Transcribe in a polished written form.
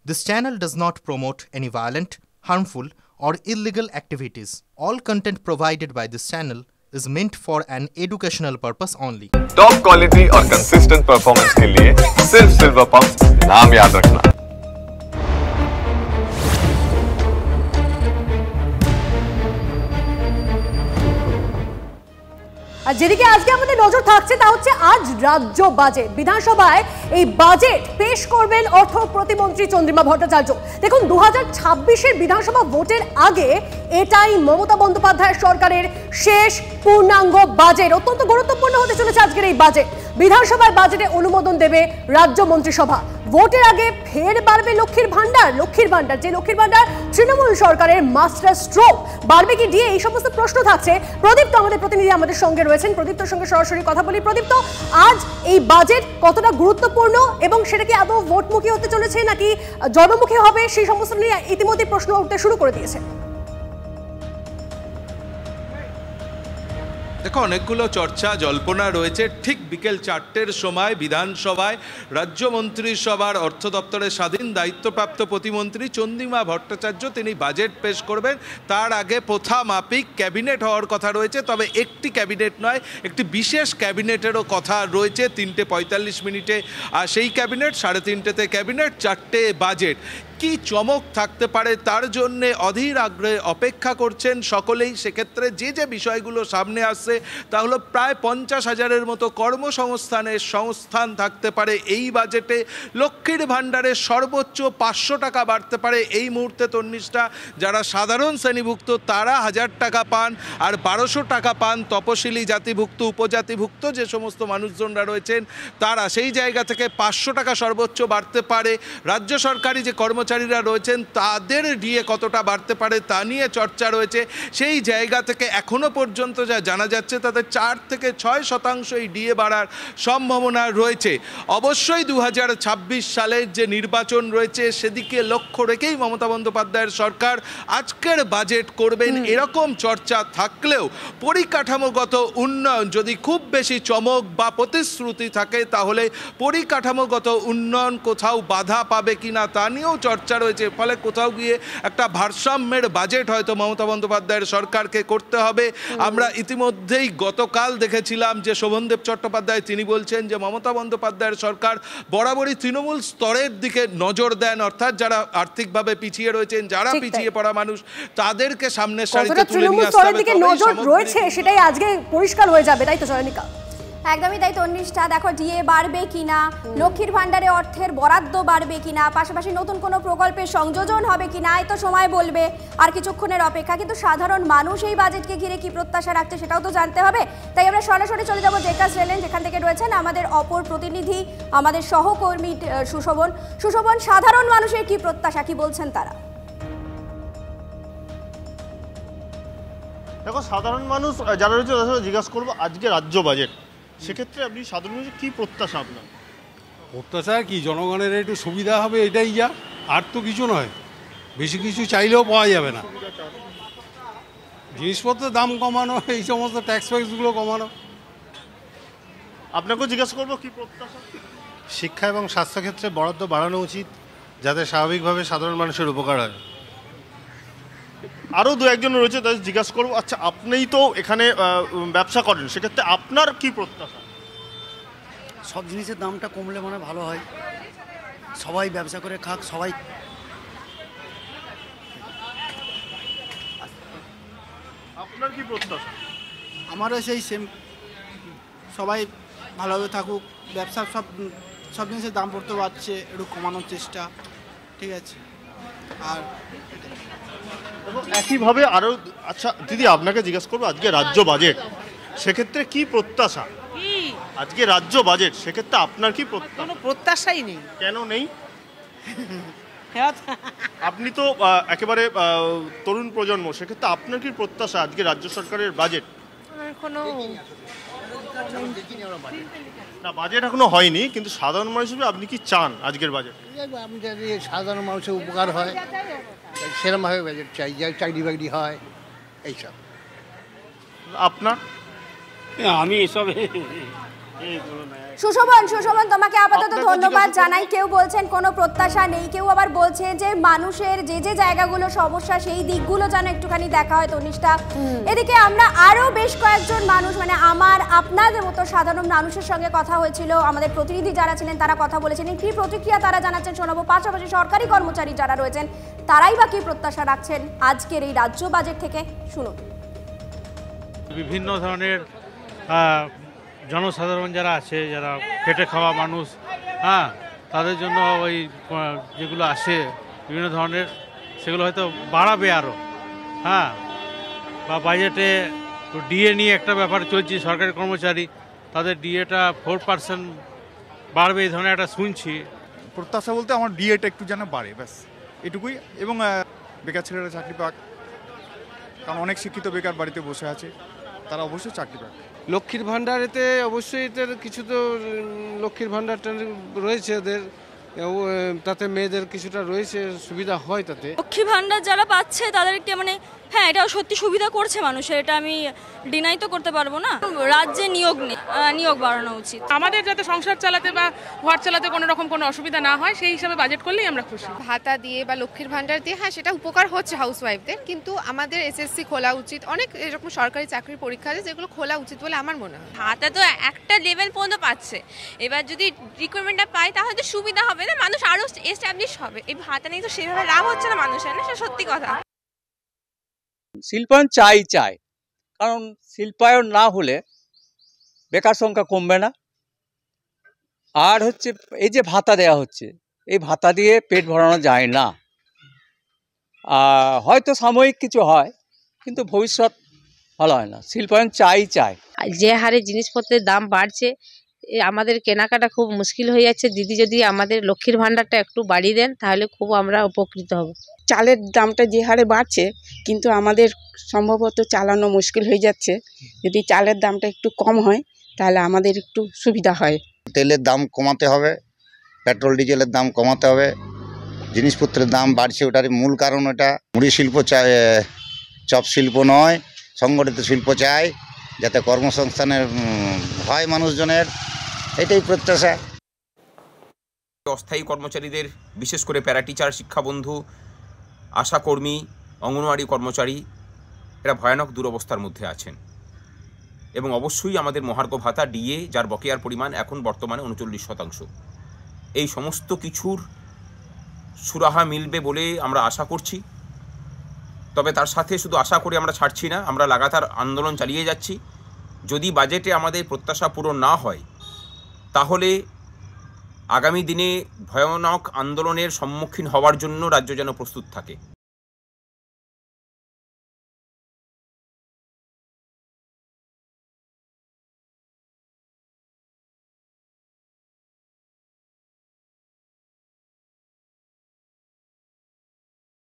This channel does not promote any violent, harmful, or illegal activities. All content provided by this channel is meant for an educational purpose only. Top quality और consistent performance के लिए सिर्फ silver pumps नाम याद रखना। আর যেদিকে আজকে আমাদের নজর থাকছে তা হচ্ছে আজ রাজ্য বাজেট। বিধানসভায় এই বাজেট পেশ করবেন অর্থ প্রতিমন্ত্রী চন্দ্রিমা ভট্টাচার্য। দেখুন, 2026-এর বিধানসভা ভোটের আগে এটাই মমতা বন্দ্যোপাধ্যায়ের সরকারের শেষ পূর্ণাঙ্গ বাজেট। অত্যন্ত গুরুত্বপূর্ণ হতে চলেছে আজকের এই বাজেট। বিধানসভায় বাজেটে অনুমোদন দেবে রাজ্য মন্ত্রিসভা। ভোটের আগে ফের বাড়বে লক্ষ্মীর ভান্ডার। যে লক্ষ্মীর ভান্ডার তৃণমূল সরকারের মাস্টার স্ট্রোক, বাড়বে কি ডিএ, এই সমস্ত প্রশ্ন থাকছে। প্রদীপ্ত আমাদের প্রতিনিধি আমাদের সঙ্গে রয়েছেন, প্রদীপ্তর সঙ্গে সরাসরি কথা বলি। প্রদীপ্ত, আজ এই বাজেট কতটা গুরুত্বপূর্ণ এবং সেটা কি আদৌ ভোটমুখী হতে চলেছে নাকি জনমুখী হবে, সেই সমস্ত নিয়ে ইতিমধ্যে প্রশ্ন উঠতে শুরু করে দিয়েছে। দেখো, অনেকগুলো চর্চা জল্পনা রয়েছে। ঠিক বিকেল 4টের সময় বিধানসভায় রাজ্য মন্ত্রিসভার অর্থ দপ্তরের স্বাধীন দায়িত্বপ্রাপ্ত প্রতিমন্ত্রী চন্দ্রিমা ভট্টাচার্য তিনি বাজেট পেশ করবেন। তার আগে প্রথা মাফিক ক্যাবিনেট হওয়ার কথা রয়েছে, তবে একটি ক্যাবিনেট নয়, একটি বিশেষ ক্যাবিনেটেরও কথা রয়েছে। 3:45 আর সেই ক্যাবিনেট, 3:30 ক্যাবিনেট, 4টে বাজেট। কি চমক থাকতে পারে তার জন্যে অধীর আগ্রহে অপেক্ষা করছেন সকলেই। সেক্ষেত্রে যে বিষয়গুলো সামনে আসছে তা হলো প্রায় 50,000-এর মতো কর্মসংস্থানের সংস্থান থাকতে পারে এই বাজেটে। লক্ষ্মীর ভাণ্ডারে সর্বোচ্চ 500 টাকা বাড়তে পারে এই মুহূর্তে। তন্নিষ্ঠা, যারা সাধারণ শ্রেণীভুক্ত তারা 1000 টাকা পান, আর 1200 টাকা পান তপশিলি জাতিভুক্ত, উপজাতিভুক্ত যে সমস্ত মানুষজনরা রয়েছেন তারা। সেই জায়গা থেকে 500 টাকা সর্বোচ্চ বাড়তে পারে। রাজ্য সরকারি যে কর্মচারীরা রয়েছেন তাদের ডিএ কতটা বাড়তে পারে তা নিয়ে চর্চা রয়েছে। সেই জায়গা থেকে এখনো পর্যন্ত যা জানা যাচ্ছে তাদের 4 থেকে 6% এই ডিএ বাড়ার সম্ভাবনা রয়েছে। অবশ্যই 2026 সালের যে নির্বাচন রয়েছে সেদিকে লক্ষ্য রেখেই মমতা বন্দ্যোপাধ্যায়ের সরকার আজকের বাজেট করবেন এরকম চর্চা থাকলেও পরিকাঠামোগত উন্নয়ন যদি খুব বেশি চমক বা প্রতিশ্রুতি থাকে তাহলে পরিকাঠামোগত উন্নয়ন কোথাও বাধা পাবে কিনা তা নিয়েও চর্চা রয়েছে। ফলে কোথাও গিয়ে একটা ভারসাম্যের বাজেট হয়তো মমতা বন্দ্যোপাধ্যায়ের সরকারকে করতে হবে। আমরা ইতিমধ্যেই গতকাল দেখেছিলাম যে শোভনদেব চট্টোপাধ্যায় তিনি বলছেন যে মমতা বন্দ্যোপাধ্যায়ের সরকার বরাবরই তৃণমূল স্তরের দিকে নজর দেন, অর্থাৎ যারা আর্থিকভাবে পিছিয়ে রয়েছেন, যারা পিছিয়ে পড়া মানুষ তাদেরকে সামনের সারিতে তুলে নিয়ে আসতে হবে। নজর রয়েছে সেটাই আজকে পরিষ্কার হয়ে যাবে, তাই তো চয়নিকা? একদমই তাই তন্নিষ্ঠা। দেখো, ডিএ বাড়বে কিনা, লক্ষ্মীর ভাণ্ডারে অর্থের বরাদ্দ বাড়বে কিনা, পাশাপাশি নতুন কোনো প্রকল্পের সংযোজন হবে কিনা, এই তো সময় বলবে, আর কিছুক্ষণের অপেক্ষা। কিন্তু সাধারণ মানুষ এই বাজেটকে ঘিরে কি প্রত্যাশা রাখছে সেটাও তো জানতে হবে। তাই আমরা সরাসরি চলে যাবো জেকাস রেলেন, যেখান থেকে রয়েছেন আমাদের অপর প্রতিনিধি, আমাদের সহকর্মী সুশোভন। সুশোভন, সাধারণ মানুষের কি প্রত্যাশা, কি বলছেন তারা? দেখো, সাধারণ মানুষ যারা রয়েছে তাদের সাথে জিজ্ঞাসা করবো আজকে রাজ্য বাজেট, সেক্ষেত্রে আপনি সাধারণ মানুষের কী প্রত্যাশা? আপনার প্রত্যাশা কি, জনগণের একটু সুবিধা হবে, এটাই যা, আর তো কিছু নয়। বেশি কিছু চাইলেও পাওয়া যাবে না। জিনিসপত্রের দাম কমানো, এই সমস্ত ট্যাক্স ফ্যাক্সগুলো কমানো। আপনাকেও জিজ্ঞাসা করবো কী প্রত্যাশা? শিক্ষা এবং স্বাস্থ্যক্ষেত্রে বরাদ্দ বাড়ানো উচিত, যাতে স্বাভাবিকভাবে সাধারণ মানুষের উপকার হয়। আরও 2-1জন রয়েছে তাদের জিজ্ঞাসা করবো। আচ্ছা, আপনিই তো এখানে ব্যবসা করেন, সেক্ষেত্রে আপনার কি প্রত্যাশা? সব জিনিসের দামটা কমলে মানে ভালো হয়, সবাই ব্যবসা করে খাক, সবাই। আপনার কি প্রত্যাশা? আমারও সেই সেম, সবাই ভালোভাবে থাকুক, ব্যবসা সব জিনিসের দাম পড়তে পারছে, একটু কমানোর চেষ্টা, ঠিক আছে। আর একইভাবে আরও, আচ্ছা দিদি আপনাকে জিজ্ঞাসা করবো আজকে রাজ্য বাজেট, সেক্ষেত্রে কি প্রত্যাশা? আজকে রাজ্য বাজেট, সেক্ষেত্রে আপনার কি প্রত্যাশা? কোনো প্রত্যাশাই নেই। কেন নেই? আপনি তো একেবারে তরুণ প্রজন্ম, সেক্ষেত্রে আপনার কি প্রত্যাশা আজকে রাজ্য সরকারের বাজেট? কোনো না, বাজেট এখনো হয়নি, কিন্তু সাধারণ মানুষ হিসেবে আপনি কি চান আজকের বাজেট? আমি যদি সাধারণ মানুষের উপকার হয় সেরকমভাবে বাজেট চাই, যা চাকরি বাকরি হয় এইসব। আপনার? আমি এসবে সুশোভন তোমাকে আপাতত ধন্যবাদ জানাই। কেউ বলছেন কোনো প্রত্যাশা নেই, কেউ আবার বলছে যে মানুষের যে যে জায়গাগুলো সমস্যা সেই দিকগুলো যেন একটুখানি দেখা হয়। তনিষ্ঠা, এদিকে আমরা আরো বেশ কয়েকজন মানুষ মানে আমার আপনাদের মতো সাধারণ মানুষের সঙ্গে কথা হয়েছিল, আমাদের প্রতিনিধি যারা ছিলেন তারা কথা বলেছিলেন, কি প্রতিক্রিয়া তারা জানাচ্ছেন শোনাবো। পাশাপাশি সরকারি কর্মচারী যারা রয়েছেন তারাই বা কি প্রত্যাশা রাখছেন আজকের এই রাজ্য বাজেট থেকে, শুনুন। বিভিন্ন ধরনের জনসাধারণ যারা আছে, যারা খেটে খাওয়া মানুষ, তাদের জন্য ওই যেগুলো আসে বিভিন্ন ধরনের সেগুলো হয়তো বাড়াবে আরও, বা বাজেটে ডিএ নিয়ে একটা ব্যাপার চলছে, সরকারি কর্মচারী তাদের ডিএটা 4% বাড়বে এই ধরনের একটা শুনছি। প্রত্যাশা বলতে আমার ডিএটা একটু যেন বাড়ে, ব্যাস এটুকুই। এবং বেকার ছেলেরা চাকরি পাক, কারণ অনেক শিক্ষিত বেকার বাড়িতে বসে আছে, তারা অবশ্যই চাকরি পাক। লক্ষ্মীর ভাণ্ডারেতে অবশ্যই এদের কিছু তো লক্ষ্মীর ভাণ্ডারটা রয়েছে এদের, তাতে মেয়েদের কিছুটা রয়েছে সুবিধা হয়। তাতে লক্ষ্মী ভাণ্ডার যারা পাচ্ছে তাদেরকে মানে হ্যাঁ এটাও সত্যি সুবিধা করছে মানুষের, এটা আমি ডিনাই তো করতে পারবো না। রাজ্যে নিয়োগ বাড়ানো উচিত, আমাদের যাতে সংসার চালাতে বা ঘর চালাতে কোনো রকম কোনো অসুবিধা না হয় সেই হিসাবে বাজেট করলেই আমরা খুশি। ভাতা দিয়ে বা লক্ষ্মীর ভাণ্ডার দিয়ে হ্যাঁ সেটা উপকার হচ্ছে হাউসওয়াইফদের, কিন্তু আমাদের এসএসসি খোলা উচিত, অনেক এরকম সরকারি চাকরির পরীক্ষা আছে যেগুলো খোলা উচিত বলে আমার মনে হয়। ভাতা তো একটা লেভেল পর্যন্ত পাচ্ছে, এবার যদি রিকোয়ারমেন্টটা পায় তাহলে তো সুবিধা হবে না, মানুষ আরও এস্টাবলিশ হবে। এই ভাতা নিয়ে তো সেভাবে লাভ হচ্ছে না মানুষের, না সেটা সত্যি কথা। শিল্পায়ন চাই, কারণ শিল্পায়ন না হলে বেকার সংখ্যা কমবে না। আর হচ্ছে এই যে ভাতা দেওয়া হচ্ছে, এই ভাতা দিয়ে পেট ভরানো যায় না। হয়তো সাময়িক কিছু হয়, কিন্তু ভবিষ্যৎ ভালো হয় না। শিল্পায়ন চাই। যে হারে জিনিসপত্রের দাম বাড়ছে, আমাদের কেনাকাটা খুব মুশকিল হয়ে যাচ্ছে। দিদি যদি আমাদের লক্ষ্মীর ভাণ্ডারটা একটু বাড়িয়ে দেন তাহলে খুব আমরা উপকৃত হব। চালের দামটা যে হারে বাড়ছে, কিন্তু আমাদের সম্ভবত চালানো মুশকিল হয়ে যাচ্ছে। যদি চালের দামটা একটু কম হয় তাহলে আমাদের একটু সুবিধা হয়। তেলের দাম কমাতে হবে, পেট্রোল ডিজেলের দাম কমাতে হবে, জিনিসপত্রের দাম বাড়ছে, ওটার মূল কারণ ওটা। মুড়ি শিল্প চাই, চপ শিল্প নয়, সংগঠিত শিল্প চাই, যাতে কর্মসংস্থানের হয় মানুষজনের, এটাই প্রত্যাশা। অস্থায়ী কর্মচারীদের, বিশেষ করে প্যারা টিচার, শিক্ষাবন্ধু, আশাকর্মী, অঙ্গনওয়াড়ি কর্মচারী, এরা ভয়ানক দুরবস্থার মধ্যে আছেন। এবং অবশ্যই আমাদের মহার্ঘ ভাতা ডিএ, যার বকেয়ার পরিমাণ এখন বর্তমানে 39%। এই সমস্ত কিছুর সুরাহা মিলবে বলে আমরা আশা করছি। তবে তার সাথে শুধু আশা করে আমরা ছাড়ছি না, আমরা লাগাতার আন্দোলন চালিয়ে যাচ্ছি। যদি বাজেটে আমাদের প্রত্যাশা পূরণ না হয় তাহলে আগামী দিনে ভয়ানক আন্দোলনের সম্মুখীন হওয়ার জন্য রাজ্য যেন প্রস্তুত থাকে।